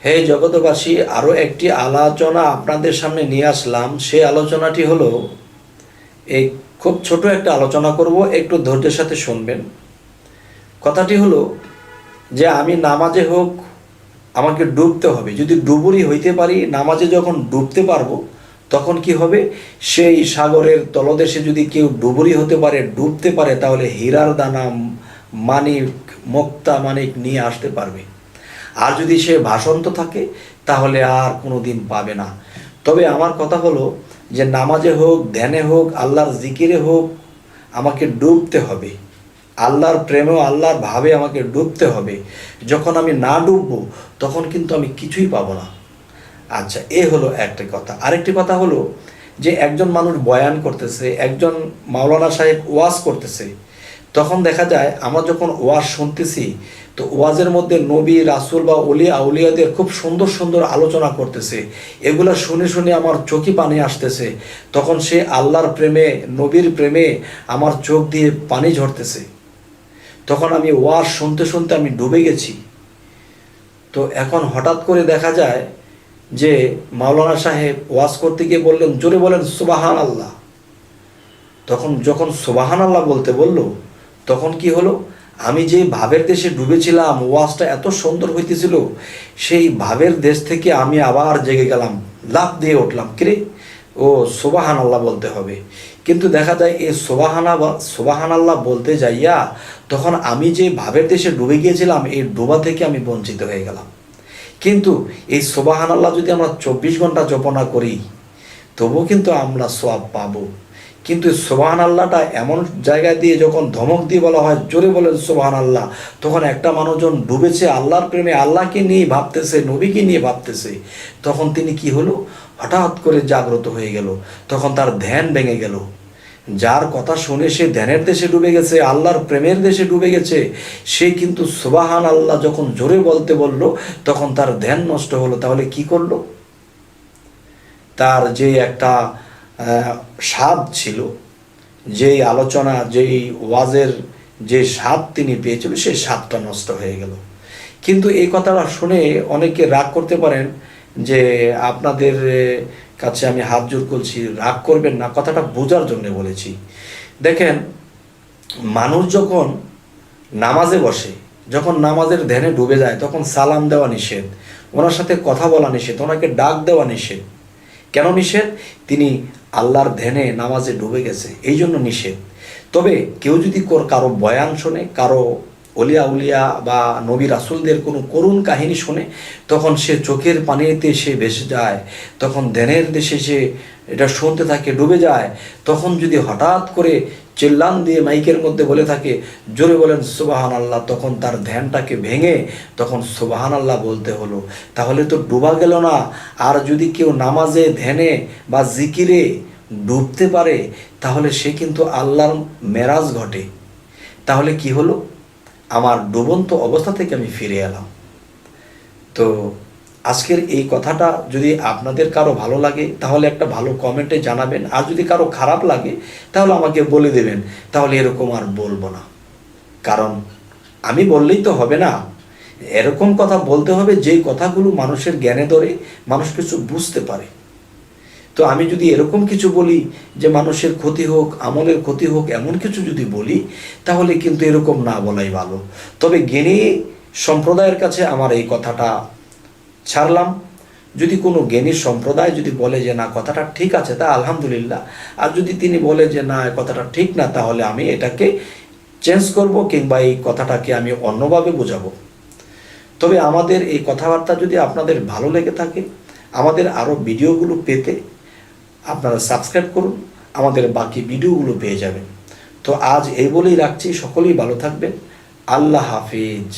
হে জগতবাসী, আরও একটি আলোচনা আপনাদের সামনে নিয়ে আসলাম। সেই আলোচনাটি হলো, এই খুব ছোট একটা আলোচনা করব, একটু ধৈর্যের সাথে শুনবেন। কথাটি হলো যে আমি নামাজে হোক, আমাকে ডুবতে হবে। যদি ডুবুরি হইতে পারি, নামাজে যখন ডুবতে পারবো, তখন কি হবে? সেই সাগরের তলদেশে যদি কেউ ডুবুরি হতে পারে, ডুবতে পারে, তাহলে হীরার দানা, মানিক, মুক্তা মানিক নিয়ে আসতে পারবে। আর যদি সে ভাসন্ত থাকে, তাহলে আর কোনো দিন পাবে না। তবে আমার কথা হলো যে নামাজে হোক, ধ্যানে হোক, আল্লাহর জিকিরে হোক, আমাকে ডুবতে হবে। আল্লাহর প্রেমেও আল্লাহর ভাবে আমাকে ডুবতে হবে। যখন আমি না ডুববো, তখন কিন্তু আমি কিছুই পাবো না। আচ্ছা, এ হলো একটা কথা। আরেকটি কথা হলো যে একজন মানুষ বয়ান করতেছে, একজন মাওলানা সাহেব ওয়াজ করতেছে, তখন দেখা যায় আমরা যখন ওয়াজ শুনতেছি, তো ওয়াজের মধ্যে নবী, রাসূল বা ওলিয়া আউলিয়াদের খুব সুন্দর সুন্দর আলোচনা করতেছে। এগুলা শুনে শুনে আমার চোখে পানি আসতেছে। তখন সে আল্লাহর প্রেমে, নবীর প্রেমে আমার চোখ দিয়ে পানি ঝরতেছে। তখন আমি ওয়াজ শুনতে শুনতে আমি ডুবে গেছি। তো এখন হঠাৎ করে দেখা যায় যে মাওলানা সাহেব ওয়াজ করতে গিয়ে বললেন, জোরে বলেন সুবহান আল্লাহ। তখন যখন সুবহান আল্লাহ বলতে বলল, তখন কি হলো? আমি যে ভাবের দেশে ডুবেছিলাম, ওয়াজটা এত সুন্দর হইতেছিল, সেই ভাবের দেশ থেকে আমি আবার জেগে গেলাম, লাফ দিয়ে উঠলাম, কিরে ও সুবহান আল্লাহ বলতে হবে। কিন্তু দেখা যায় এই সুবহান আল্লাহ বলতে যাইয়া তখন আমি যে ভাবের দেশে ডুবে গিয়েছিলাম, এই ডোবা থেকে আমি বঞ্চিত হয়ে গেলাম। কিন্তু এই সুবহান আল্লাহ যদি আমরা 24 ঘন্টা জপনা করি, তবুও কিন্তু আমরা সওয়াব পাবো। কিন্তু সুবহান আল্লাহটা এমন জায়গায় দিয়ে যখন ধমক দিয়ে বলা হয়, জোরে বলেন সুবহান আল্লাহ, তখন একটা মানুষজন ডুবেছে আল্লাহর প্রেমে, আল্লাহকে নিয়ে ভাবতেছে, নবীকে নিয়ে ভাবতেছে, তখন তিনি কি হলো? হঠাৎ করে জাগ্রত হয়ে গেল। তখন তার ধ্যান ভেঙে গেল। যার কথা শুনে সে ধ্যানের দেশে ডুবে গেছে, আল্লাহর প্রেমের দেশে ডুবে গেছে, সে কিন্তু সুবহান আল্লাহ যখন জোরে বলতে বলল, তখন তার ধ্যান নষ্ট হলো। তাহলে কি করলো? তার যে একটা স্বাদ ছিল, যেই আলোচনা, যেই ওয়াজের যে স্বাদ তিনি পেয়েছিল, সেই স্বাদটা নষ্ট হয়ে গেল। কিন্তু এই কথাটা শুনে অনেকে রাগ করতে পারেন, যে আপনাদের কাছে আমি হাত জোর করছি, রাগ করবেন না, কথাটা বোঝার জন্য বলেছি। দেখেন, মানুষ যখন নামাজে বসে, যখন নামাজের ধ্যানে ডুবে যায়, তখন সালাম দেওয়া নিষেধ, ওনার সাথে কথা বলা নিষেধ, ওনাকে ডাক দেওয়া নিষেধ। কেন নিষেধ? তিনি আল্লাহর ধ্যানে নামাজে ডুবে গেছে, এই জন্য নিষেধ। তবে কেউ যদি কারো বয়ান শোনে, কারো অলিয়া উলিয়া বা নবী রাসূলদের কোনো করুণ কাহিনী শোনে, তখন সে চোখের পানিতে সে ভেসে যায়, তখন ধ্যানের দেশে সে এটা শুনতে থাকে, ডুবে যায়। তখন যদি হঠাৎ করে চিল্লান দিয়ে মাইকের মধ্যে বলে থাকে, জোরে বলেন সুবহান আল্লাহ, তখন তার ধ্যানটাকে ভেঙে তখন সুবহান আল্লাহ বলতে হলো। তাহলে তো ডুবা গেল না। আর যদি কেউ নামাজে, ধ্যানে বা জিকিরে ডুবতে পারে, তাহলে সে কিন্তু আল্লাহর মেরাজ ঘটে। তাহলে কি হলো? আমার ডুবন্ত অবস্থা থেকে আমি ফিরে এলাম। তো আজকের এই কথাটা যদি আপনাদের কারো ভালো লাগে, তাহলে একটা ভালো কমেন্টে জানাবেন। আর যদি কারো খারাপ লাগে, তাহলে আমাকে বলে দেবেন। তাহলে এরকম আর বলবো না। কারণ আমি বললেই তো হবে না, এরকম কথা বলতে হবে যেই কথাগুলো মানুষের জ্ঞানে ধরে, মানুষ কিছু বুঝতে পারে। তো আমি যদি এরকম কিছু বলি যে মানুষের ক্ষতি হোক, আমলের ক্ষতি হোক, এমন কিছু যদি বলি, তাহলে কিন্তু এরকম না বলাই ভালো। তবে জ্ঞানী সম্প্রদায়ের কাছে আমার এই কথাটা ছাড়লাম। যদি কোনো জ্ঞানী সম্প্রদায় যদি বলে যে না, কথাটা ঠিক আছে, তা আলহামদুলিল্লাহ। আর যদি তিনি বলে যে না, কথাটা ঠিক না, তাহলে আমি এটাকে চেঞ্জ করব, কিংবা এই কথাটাকে আমি অন্যভাবে বোঝাবো। তবে আমাদের এই কথাবার্তা যদি আপনাদের ভালো লেগে থাকে, আমাদের আরও ভিডিওগুলো পেতে আপনারা সাবস্ক্রাইব করুন, আমাদের বাকি ভিডিওগুলো পেয়ে যাবেন। তো আজ এই বলেই রাখছি, সকলেই ভালো থাকবেন। আল্লাহ হাফিজ।